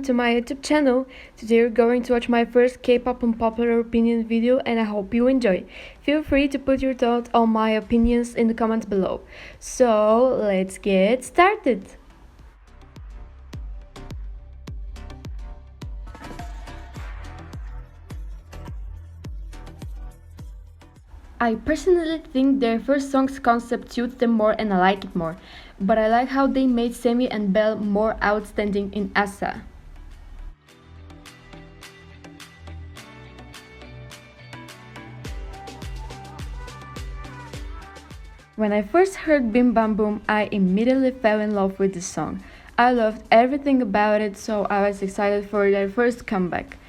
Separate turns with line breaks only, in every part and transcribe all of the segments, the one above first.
to my YouTube channel. Today we're going to watch my first K-pop unpopular opinion video and I hope you enjoy. Feel free to put your thoughts on my opinions in the comments below. So let's get started! I personally think their first song's concept suits them more and I like it more, but I like how they made Semi and Belle more outstanding in Asa. When I first heard Bim Bam Boom, I immediately fell in love with the song. I loved everything about it, so I was excited for their first comeback.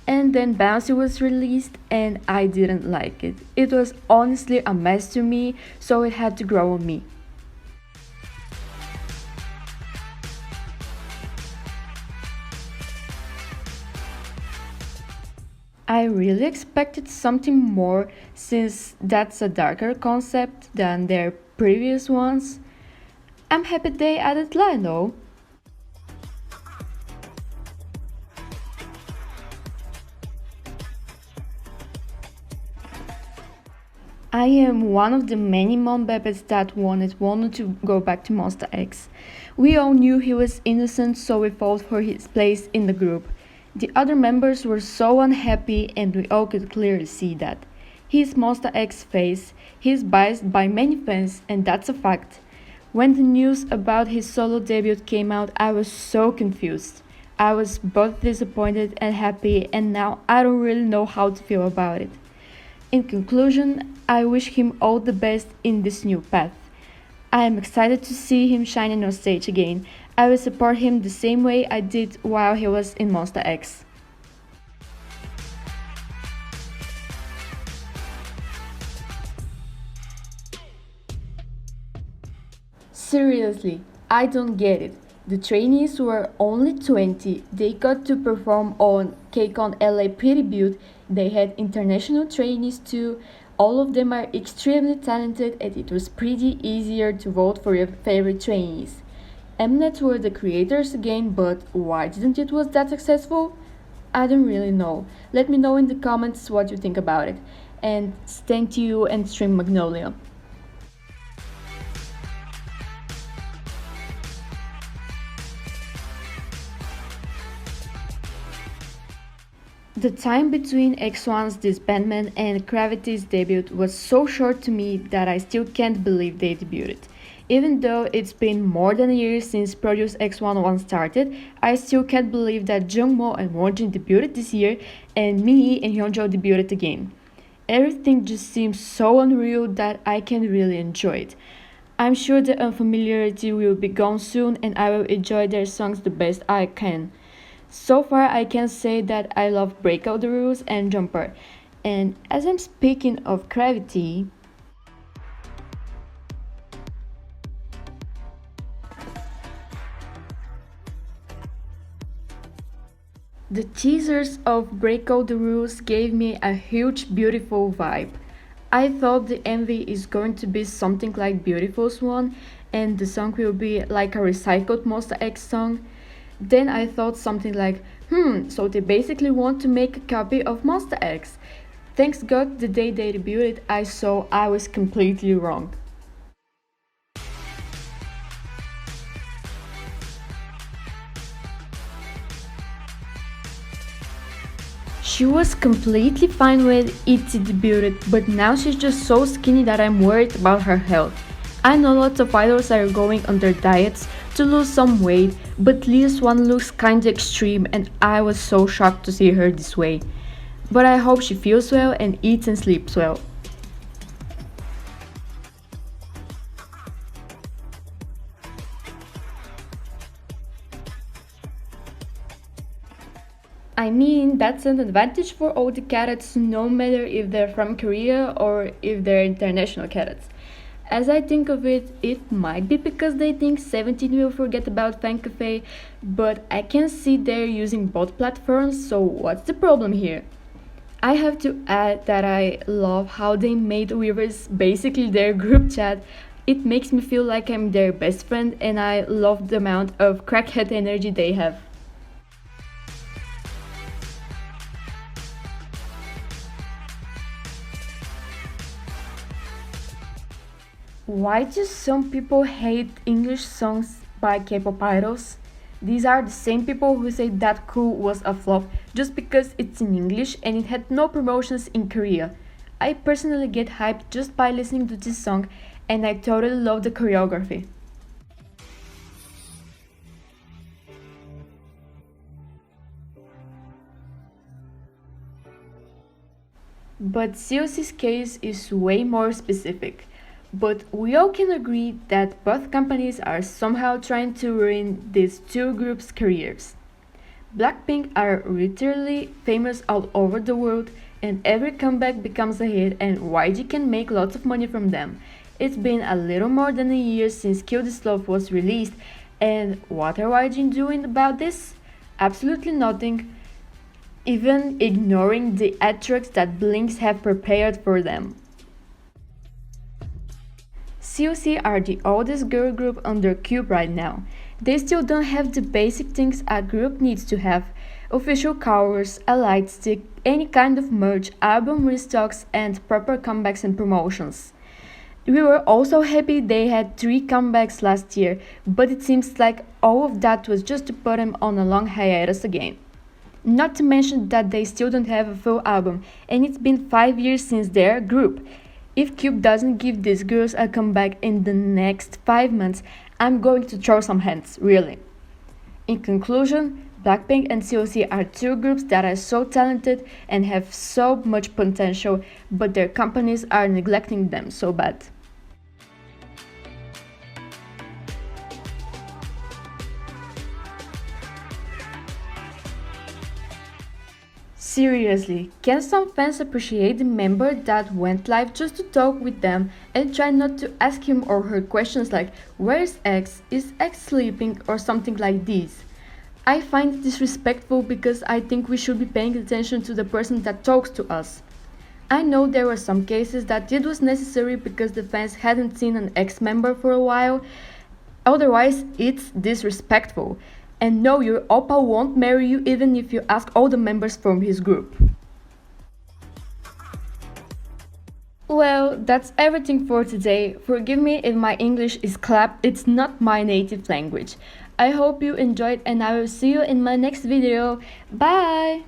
And then Bouncy was released and I didn't like it. It was honestly a mess to me, so it had to grow on me. I really expected something more since that's a darker concept than their previous ones. I'm happy they added Line though. I am one of the many mom babies that wanted to go back to Monster X. We all knew he was innocent, so we fought for his place in the group. The other members were so unhappy and we all could clearly see that. He's Monster X's face, he's biased by many fans and that's a fact. When the news about his solo debut came out, I was so confused. I was both disappointed and happy and now I don't really know how to feel about it. In conclusion, I wish him all the best in this new path. I am excited to see him shining on stage again. I will support him the same way I did while he was in Monster X. Seriously, I don't get it. The trainees were only 20, they got to perform on KCON LA pre-debut, they had international trainees too, all of them are extremely talented and it was pretty easier to vote for your favorite trainees. Mnet were the creators again, but why didn't it was that successful? I don't really know. Let me know in the comments what you think about it. And thank you and stream Magnolia. The time between X1's disbandment and Gravity's debut was so short to me that I still can't believe they debuted. Even though it's been more than a year since Produce X11 started, I still can't believe that Jungmo and Wonjin debuted this year and Minhee and Hyunjo debuted again. Everything just seems so unreal that I can really enjoy it. I'm sure the unfamiliarity will be gone soon and I will enjoy their songs the best I can. So far I can say that I love Break Out the Rules and Jumper. And as I'm speaking of Gravity, the teasers of Break Out the Rules gave me a huge beautiful vibe. I thought the MV is going to be something like Beautiful Swan and the song will be like a recycled Monster X song. Then I thought something like, so they basically want to make a copy of Monster X. Thanks God the day they debuted I saw I was completely wrong. She was completely fine when it debuted, but now she's just so skinny that I'm worried about her health. I know lots of idols are going on their diets to lose some weight, but Leah's one looks kinda extreme and I was so shocked to see her this way. But I hope she feels well and eats and sleeps well. I mean, that's an advantage for all the cadets no matter if they're from Korea or if they're international cadets. As I think of it, it might be because they think 17 will forget about Fan Cafe, but I can see they're using both platforms, so what's the problem here? I have to add that I love how they made Weavers basically their group chat. It makes me feel like I'm their best friend and I love the amount of crackhead energy they have. Why do some people hate English songs by K-pop idols? These are the same people who say that Cool was a flop just because it's in English and it had no promotions in Korea. I personally get hyped just by listening to this song and I totally love the choreography. But COC's case is way more specific. But we all can agree that both companies are somehow trying to ruin these two groups' careers. Blackpink are literally famous all over the world, and every comeback becomes a hit, and YG can make lots of money from them. It's been a little more than a year since Kill This Love was released, and what are YG doing about this? Absolutely nothing, even ignoring the ad-tracks that Blinks have prepared for them. COC are the oldest girl group under Cube right now. They still don't have the basic things a group needs to have: official covers, a light stick, any kind of merch, album restocks, and proper comebacks and promotions. We were also happy they had 3 comebacks last year, but it seems like all of that was just to put them on a long hiatus again. Not to mention that they still don't have a full album, and it's been 5 years since their group. If Cube doesn't give these girls a comeback in the next 5 months, I'm going to throw some hands, really. In conclusion, Blackpink and COC are two groups that are so talented and have so much potential, but their companies are neglecting them so bad. Seriously, can some fans appreciate the member that went live just to talk with them and try not to ask him or her questions like "Where's X? Is X sleeping?" or something like this? I find it disrespectful because I think we should be paying attention to the person that talks to us. I know there were some cases that it was necessary because the fans hadn't seen an ex member for a while, otherwise it's disrespectful. And no, your oppa won't marry you even if you ask all the members from his group. Well, that's everything for today. Forgive me if my English is crap, it's not my native language. I hope you enjoyed and I will see you in my next video. Bye!